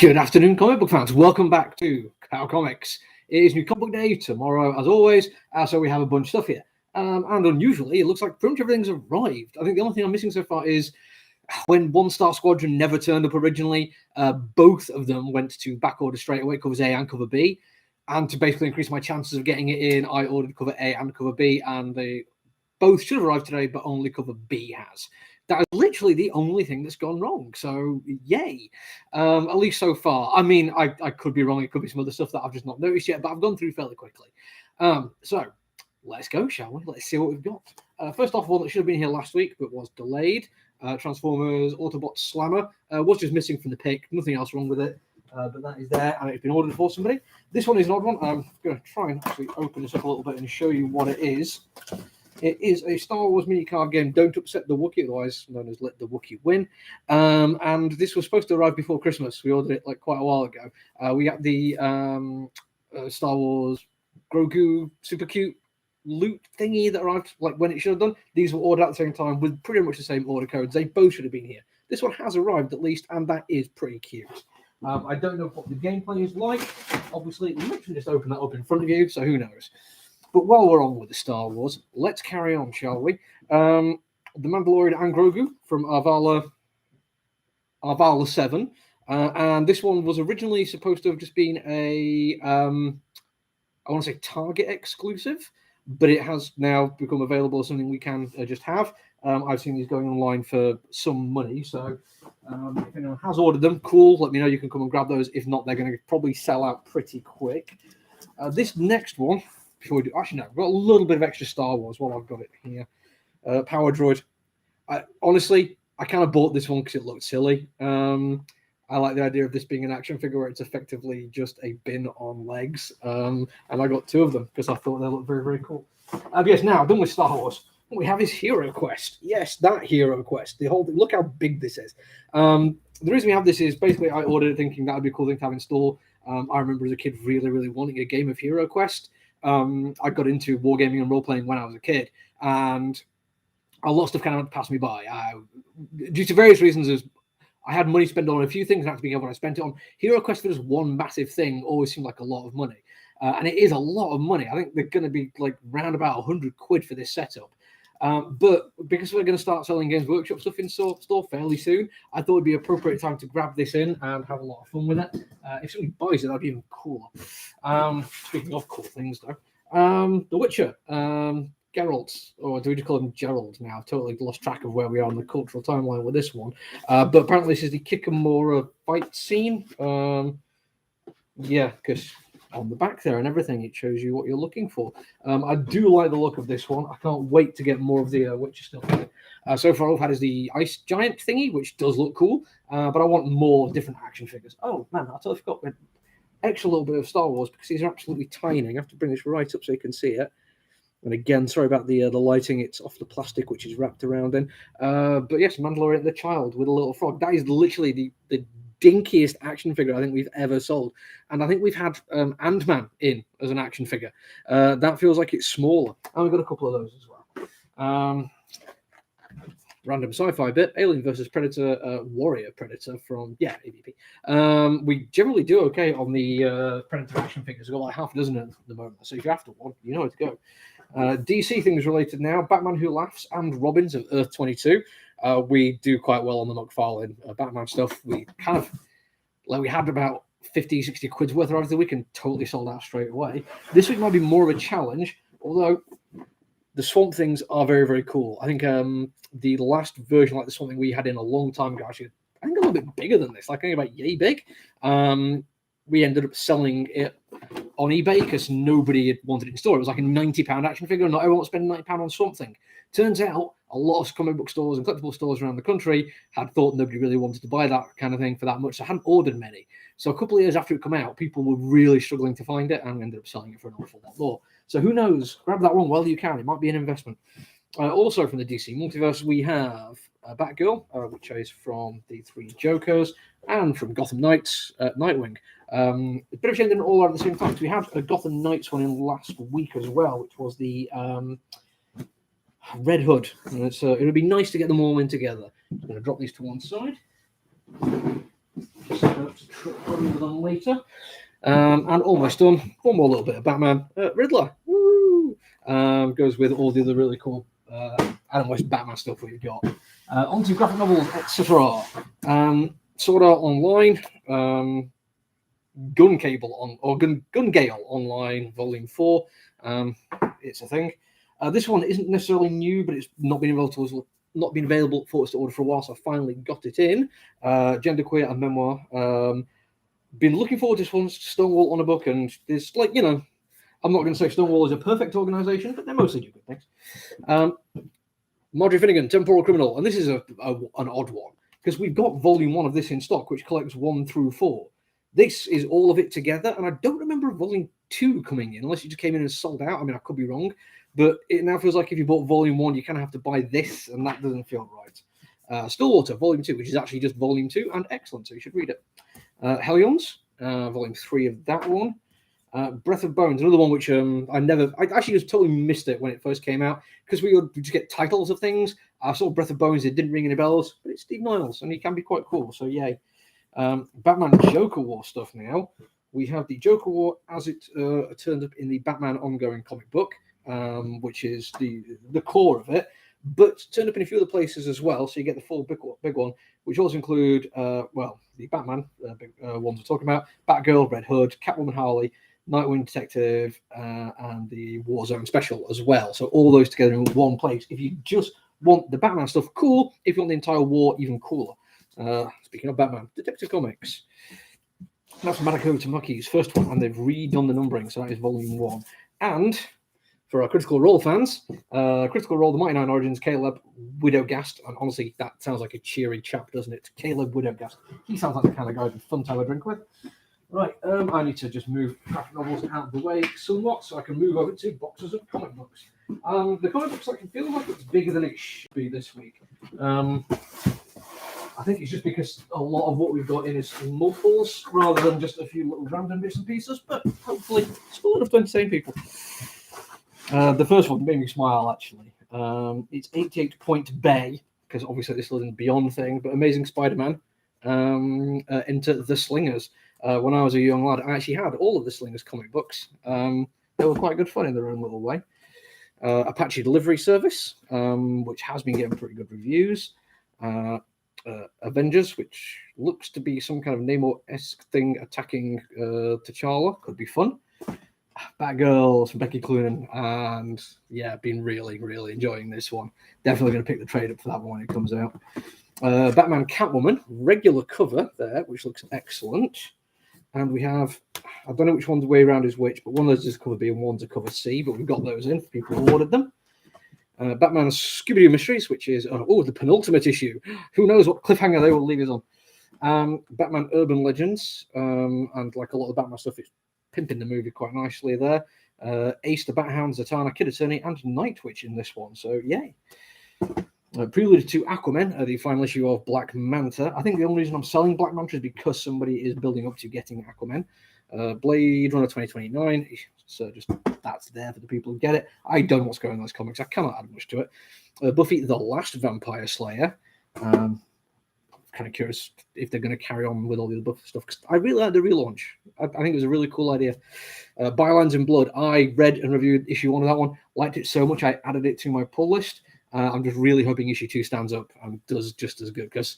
Good afternoon, comic book fans. Welcome back to Ka-Pow Comics. It is New Comic Book Day tomorrow, as always, so we have a bunch of stuff here. And unusually, it looks like pretty much everything's arrived. I think the only thing I'm missing so far is when One Star Squadron never turned up originally, both of them went to back order straight away, covers A and cover B. And to basically increase my chances of getting it in, I ordered cover A and cover B, and they both should have arrived today, but only cover B has. That is literally the only thing that's gone wrong. So, yay. At least so far. I mean, I could be wrong. It could be some other stuff that I've just not noticed yet, but I've gone through fairly quickly. So, let's go, shall we? Let's see what we've got. First off, one that should have been here last week, but was delayed. Transformers Autobot Slammer. Was just missing from the pick. Nothing else wrong with it. But that is there, and it's been ordered for somebody. This one is an odd one. I'm going to try and actually open this up a little bit and show you what it is. It is a Star Wars mini card game, Don't Upset the Wookiee, otherwise known as Let the Wookiee Win. And this was supposed to arrive before Christmas. We ordered it like quite a while ago. We got the Star Wars Grogu super cute loot thingy that arrived like when it should have done. These were ordered at the same time with pretty much the same order codes. They both should have been here. This one has arrived at least, and that is pretty cute. I don't know what the gameplay is like. Obviously, literally just open that up in front of you, so who knows. But while we're on with the Star Wars, let's carry on, shall we? The Mandalorian and Grogu from Arvala 7. And this one was originally supposed to have just been a, I want to say Target exclusive, but it has now become available as something we can just have. I've seen these going online for some money, so if anyone has ordered them, cool, let me know. You can come and grab those. If not, they're going to probably sell out pretty quick. This next one, before we do, actually no, I've got a little bit of extra Star Wars while I've got it here. Power Droid. Honestly, I kind of bought this one because it looked silly. I like the idea of this being an action figure where it's effectively just a bin on legs. And I got two of them because I thought they looked very, very cool. Yes, now, done with Star Wars. What we have is Hero Quest. Yes, that Hero Quest. The whole thing. Look how big this is. The reason we have this is basically I ordered it thinking that would be a cool thing to have in store. I remember as a kid really, really wanting a game of Hero Quest. I got into wargaming and role-playing when I was a kid, and a lot of stuff kind of passed me by. Due to various reasons, as I had money spent on a few things, and I had to be careful what I spent it on. Hero Quest for just one massive thing always seemed like a lot of money, and it is a lot of money. I think they're going to be like round about 100 quid for this setup. But because we're going to start selling Games Workshop stuff in store fairly soon, I thought it'd be appropriate time to grab this in and have a lot of fun with it. If somebody buys it, that'd be even cooler. Speaking of cool things, though, The Witcher, Geralt, or do we just call him Gerald now? I've totally lost track of where we are on the cultural timeline with this one. But apparently this is the Kikamura fight scene. Yeah, because on the back there and everything, it shows you what you're looking for. I do like the look of this one. I can't wait to get more of the Witcher stuff in it. So far, all I've had is the ice giant thingy, which does look cool, but I want more different action figures. Oh man, I totally forgot an extra little bit of Star Wars because these are absolutely tiny. I have to bring this right up so you can see it. And again, sorry about the lighting. It's off the plastic, which is wrapped around in. But yes, Mandalorian the Child with a little frog. That is literally the dinkiest action figure I think we've ever sold, and I think we've had Ant-Man in as an action figure. That feels like it's smaller, and we've got a couple of those as well. Random sci-fi bit: Alien versus Predator, Warrior Predator from AVP. We generally do okay on the Predator action figures. We've got like half a dozen at the moment, so if you're after one, you know where to go. DC things related now: Batman Who Laughs and Robins of Earth 22. We do quite well on the McFarlane Batman stuff. We kind of, we had about 50, 60 quid's worth of everything. We can totally sold out straight away. This week might be more of a challenge, although the Swamp Things are very, very cool. I think the last version, like the Swamp Thing we had in a long time ago, actually, I think a little bit bigger than this, like I think about yay big. We ended up selling it on eBay because nobody had wanted it in store. It was like a £90 action figure, and not everyone was spending £90 on Swamp Thing. Turns out a lot of comic book stores and collectible stores around the country had thought nobody really wanted to buy that kind of thing for that much, so I hadn't ordered many. So a couple of years after it came out, people were really struggling to find it, and we ended up selling it for an awful lot more. So who knows? Grab that one while you can. It might be an investment. Also from the DC Multiverse, we have Batgirl, which is from the Three Jokers, and from Gotham Knights, Nightwing. A bit of shame didn't all out at the same time, because we had a Gotham Knights one in last week as well, which was the Red Hood. And it would be nice to get them all in together. I'm going to drop these to one side. Just to run with them later. And almost done. One more little bit of Batman. Riddler. Woo! Goes with all the other really cool Adam West Batman stuff we've got. Onto graphic novels, etc. Sword Art Online. Gun Gale Online, Volume 4. It's a thing. This one isn't necessarily new, but it's not been available for us to order for a while, so I finally got it in. Genderqueer and memoir. Been looking forward to this one. Stonewall on a book, and there's I'm not going to say Stonewall is a perfect organisation, but they mostly do good things. Marjorie Finnegan, Temporal Criminal, and this is an odd one because we've got Volume 1 of this in stock, which collects 1 through 4. This is all of it together, and I don't remember Volume 2 coming in, unless it just came in and sold out. I mean, I could be wrong, but it now feels like if you bought Volume 1, you kind of have to buy this, and that doesn't feel right. Stillwater, Volume 2, which is actually just Volume 2, and excellent, so you should read it. Hellions, Volume 3 of that one. Breath of Bones, another one which I actually just totally missed it when it first came out because we would just get titles of things. I saw Breath of Bones, it didn't ring any bells, but it's Steve Niles and he can be quite cool, so yay. Batman Joker War stuff now. We have the Joker War as it turned up in the Batman ongoing comic book, which is the core of it, but turned up in a few other places as well, so you get the full big one, which also include, the Batman big ones we're talking about, Batgirl, Red Hood, Catwoman Harley, Nightwing Detective, and the Warzone special as well. So all those together in one place. If you just want the Batman stuff, cool. If you want the entire war, even cooler. Speaking of Batman, Detective Comics. That's Madako Tamaki's first one, and they've redone the numbering, so that is Volume 1. And for our Critical Role fans, Critical Role, The Mighty Nine Origins, Caleb Widowgast, and honestly, that sounds like a cheery chap, doesn't it? Caleb Widowgast. He sounds like the kind of guy who'd fun to have a drink with. Right, I need to just move graphic novels out of the way somewhat so I can move over to boxes of comic books. The comic books, I can feel like it's bigger than it should be this week. I think it's just because a lot of what we've got in is multiples rather than just a few little random bits and pieces, but hopefully it's cool enough to entertain people. The first one made me smile, actually. It's 88 Point Bay, because obviously this is a Beyond thing, but Amazing Spider-Man into The Slingers. When I was a young lad, I actually had all of the Slingers comic books. They were quite good fun in their own little way. Apache Delivery Service, which has been getting pretty good reviews. Avengers, which looks to be some kind of Namor-esque thing attacking T'Challa. Could be fun. Batgirl, some Becky Cloonan, and yeah, been really, really enjoying this one. Definitely going to pick the trade up for that one when it comes out. Batman Catwoman, regular cover there, which looks excellent. And we have, I don't know which one's the way around is which, but one of those is cover B and one's a cover C, but we've got those in for people who ordered them. Batman Scooby-Doo Mysteries, which is, the penultimate issue. Who knows what cliffhanger they will leave us on. Batman Urban Legends, and like a lot of Batman stuff, it's pimping the movie quite nicely there. Ace the Bat-Hound, Zatanna, Kid Attorney, and Night Witch in this one, so yay. Prelude to Aquaman, the final issue of Black Manta. I think the only reason I'm selling Black Manta is because somebody is building up to getting Aquaman. Blade Runner 2029, so just that's there for the people who get it. I don't know what's going on in those comics. I cannot add much to it. Buffy, the Last Vampire Slayer. Kind of curious if they're going to carry on with all the other Buffy stuff. Cause I really like the relaunch. I think it was a really cool idea. Bylines in Blood. I read and reviewed issue 1 of that one. Liked it so much I added it to my pull list. I'm just really hoping issue 2 stands up and does just as good, because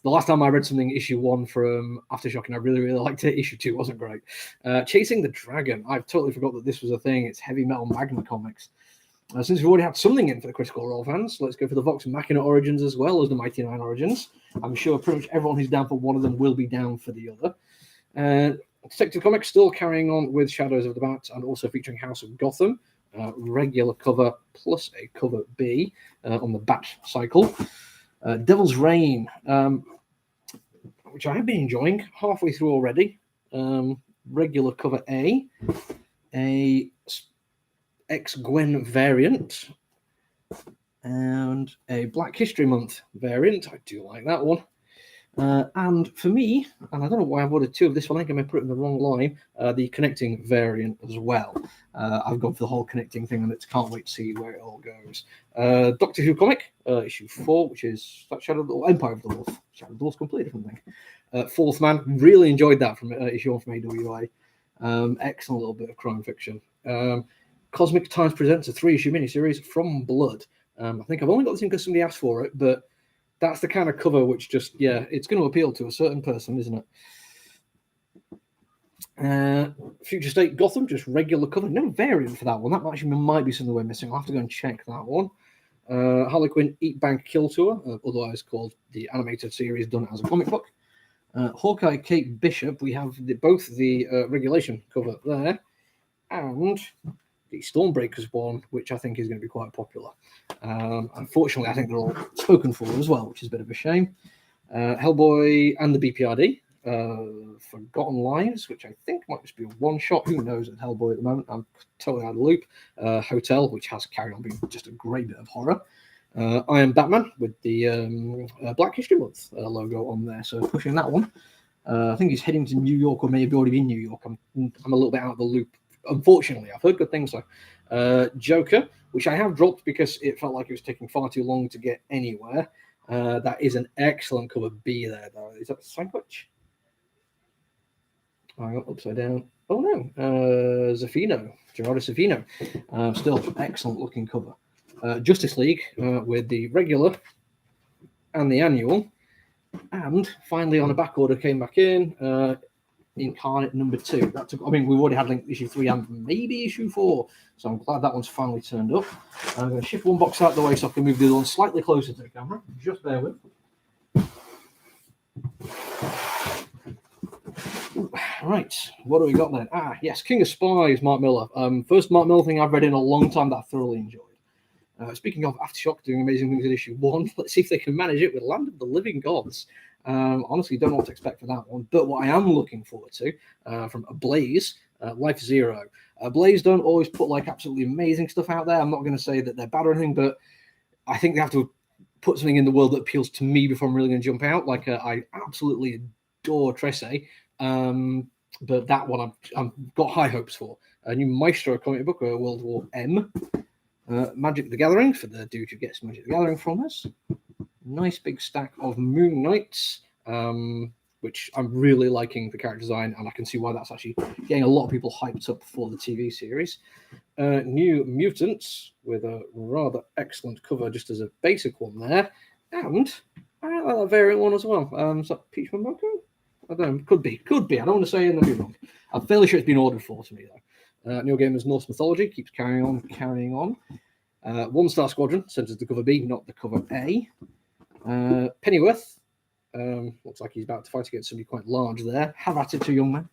the last time I read something issue 1 from Aftershock and I really, really liked it, issue 2 wasn't great. Chasing the Dragon. I've totally forgot that this was a thing. It's Heavy Metal Magma Comics. Since we've already had something in for the Critical Role fans, let's go for the Vox Machina Origins as well as the Mighty Nine Origins. I'm sure pretty much everyone who's down for one of them will be down for the other. Detective Comics still carrying on with Shadows of the Bat and also featuring House of Gotham. Regular cover plus a cover B on the Bat cycle. Devil's Reign, which I have been enjoying halfway through already. Regular cover A ex-Gwen variant, and a Black History Month variant. I do like that one. And for me, and I don't know why I've ordered 2 of this one, I think I may put it in the wrong line, the Connecting variant as well. I've gone for the whole Connecting thing, and I can't wait to see where it all goes. Doctor Who comic, issue 4, which is Shadow of the Empire of the Wolf. Shadow of the Wolf's a completely different thing. Fourth Man, really enjoyed that from issue 1 from AWA. Excellent little bit of crime fiction. Cosmic Times presents a 3-issue miniseries, From Blood. I think I've only got this in because somebody asked for it, but that's the kind of cover which just, it's going to appeal to a certain person, isn't it? Future State Gotham, just regular cover. No variant for that one. That actually might be something we're missing. I'll have to go and check that one. Harley Quinn Eat Bank Kill Tour, otherwise called the animated series done as a comic book. Hawkeye Kate Bishop, we have both the regulation cover there and the Stormbreakers one, which I think is going to be quite popular. Unfortunately, I think they're all spoken for as well, which is a bit of a shame. Hellboy and the BPRD, Forgotten Lives, which I think might just be a one-shot. Who knows at Hellboy at the moment? I'm totally out of the loop. Hotel, which has carried on being just a great bit of horror. I Am Batman with the Black History Month logo on there, so pushing that one. I think he's heading to New York, or maybe already in New York. I'm a little bit out of the loop. Unfortunately, I've heard good things though. Joker, which I have dropped because it felt like it was taking far too long to get anywhere. That is an excellent cover B there, though. Is that the sandwich? I got upside down. Oh no, Zafino, Gerardo Zafino. Still excellent looking cover. Justice League with the regular and the annual, and finally on a back order came back in Incarnate number 2. That took, I mean, we've already had like issue 3 and maybe issue 4, so I'm glad that one's finally turned up. I'm going to shift one box out of the way so I can move the other one slightly closer to the camera. Just bear with. Right, what do we got then? Yes, King of Spies, Mark Miller. First Mark Miller thing I've read in a long time that I thoroughly enjoyed. Speaking of Aftershock doing amazing things in issue 1, let's see if they can manage it with Land of the Living Gods. Honestly, don't know what to expect for that one. But what I am looking forward to from Blaze, Life Zero. Blaze don't always put like absolutely amazing stuff out there. I'm not going to say that they're bad or anything, but I think they have to put something in the world that appeals to me before I'm really going to jump out. Like I absolutely adore Tresse, but that one I've got high hopes for. A new Maestro comic book, World War M. Magic the Gathering for the dude who gets Magic the Gathering from us. Nice big stack of Moon Knights, which I'm really liking the character design, and I can see why that's actually getting a lot of people hyped up for the TV series. New Mutants with a rather excellent cover just as a basic one there, and I like that variant one as well. Is that Peach Momoko? I don't know, could be. I don't want to say it and then be wrong. I'm fairly sure it's been ordered for to me though. Neil Gaiman's Norse Mythology keeps carrying on. One Star Squadron sent us the cover B, not the cover A. Pennyworth looks like he's about to fight against somebody quite large there. Have at it, young man.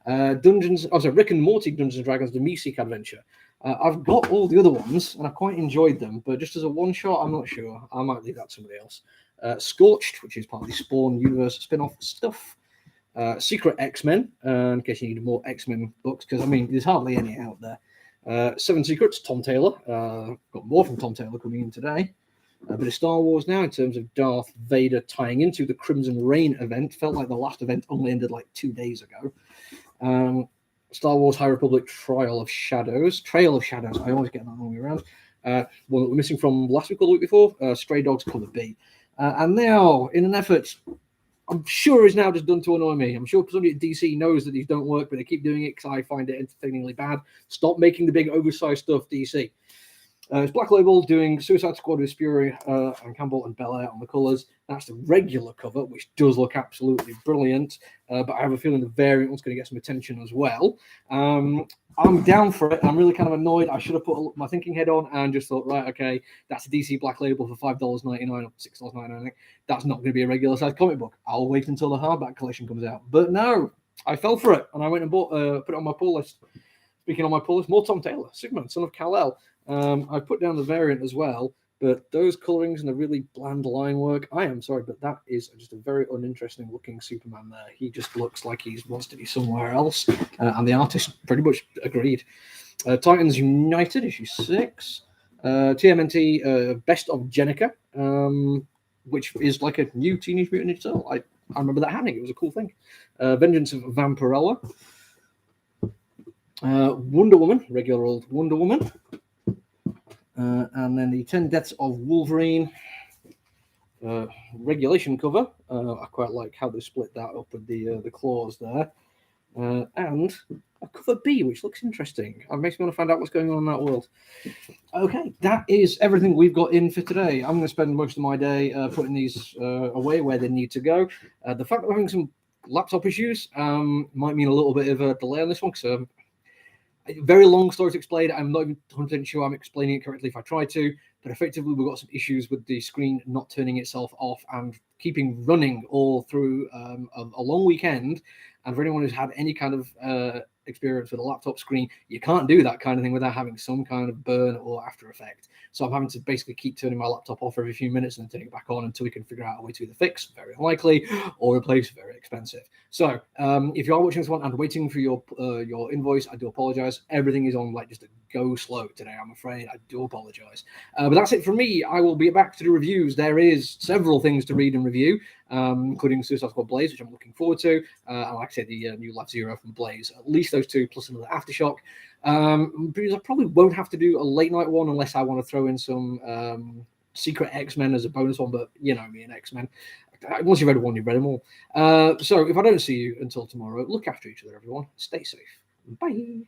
Rick and Morty Dungeons and Dragons: The Meeseek Adventure. I've got all the other ones and I quite enjoyed them, but just as a one shot, I'm not sure. I might leave that to somebody else. Scorched, which is part of the Spawn universe spin-off stuff. Secret X-Men, in case you need more X-Men books, because I mean there's hardly any out there. Seven Secrets, Tom Taylor. Got more from Tom Taylor coming in today. A bit of Star Wars now in terms of Darth Vader tying into the Crimson Reign event. Felt like the last event only ended like 2 days ago. Star Wars High Republic Trail of Shadows. I always get that wrong way around. One that we're missing from last week or the week before. Stray Dogs cover B. And now, in an effort, I'm sure is now just done to annoy me. I'm sure somebody at DC knows that these don't work, but they keep doing it because I find it entertainingly bad. Stop making the big oversized stuff, DC. It's Black Label doing Suicide Squad with Fury and Campbell and Belair on the colours. That's the regular cover, which does look absolutely brilliant. But I have a feeling the variant one's going to get some attention as well. I'm down for it. I'm really kind of annoyed. I should have put my thinking head on and just thought, right, okay, that's a DC Black Label for $5.99 or $6.99. I think that's not going to be a regular size comic book. I'll wait until the hardback collection comes out. But no, I fell for it and I went and bought, put it on my pull list. Speaking on my pull list, more Tom Taylor, Superman, son of Kal-El. I put down the variant as well, but those colorings and the really bland line work, I am sorry, but that is just a very uninteresting looking Superman there. He just looks like he wants to be somewhere else, and the artist pretty much agreed. Titans United, issue 6. TMNT Best of Jenica, which is like a new Teenage Mutant Ninja Turtle. I remember that happening. It was a cool thing. Vengeance of Vampirella. Wonder Woman, regular old Wonder Woman. And then the 10 Deaths of Wolverine. regulation cover. I quite like how they split that up with the claws there. And a cover B, which looks interesting. It makes me want to find out what's going on in that world. Okay, that is everything we've got in for today. I'm going to spend most of my day putting these away where they need to go. The fact that we're having some laptop issues might mean a little bit of a delay on this one, because very long story to explain. I'm not even 100% sure I'm explaining it correctly if I try to, but effectively we've got some issues with the screen not turning itself off and keeping running all through a long weekend. And for anyone who's had any kind of experience with a laptop screen, you can't do that kind of thing without having some kind of burn or after effect. So I'm having to basically keep turning my laptop off every few minutes and then turning it back on until we can figure out a way to either fix, very unlikely, or replace, very expensive. So if you are watching this one and waiting for your invoice, I do apologize. Everything is on like just a go slow today, I'm afraid. I do apologize. But that's it from me. I will be back to the reviews. There is several things to read and review, including Suicide Squad Blaze, which I'm looking forward to. And like I said, the new Lab Zero from Blaze. At least those two, plus another Aftershock. Because I probably won't have to do a late night one unless I want to throw in some Secret X-Men as a bonus one. But you know me and X-Men. Once you've read one, you've read them all. So if I don't see you until tomorrow, look after each other, everyone. Stay safe. Bye.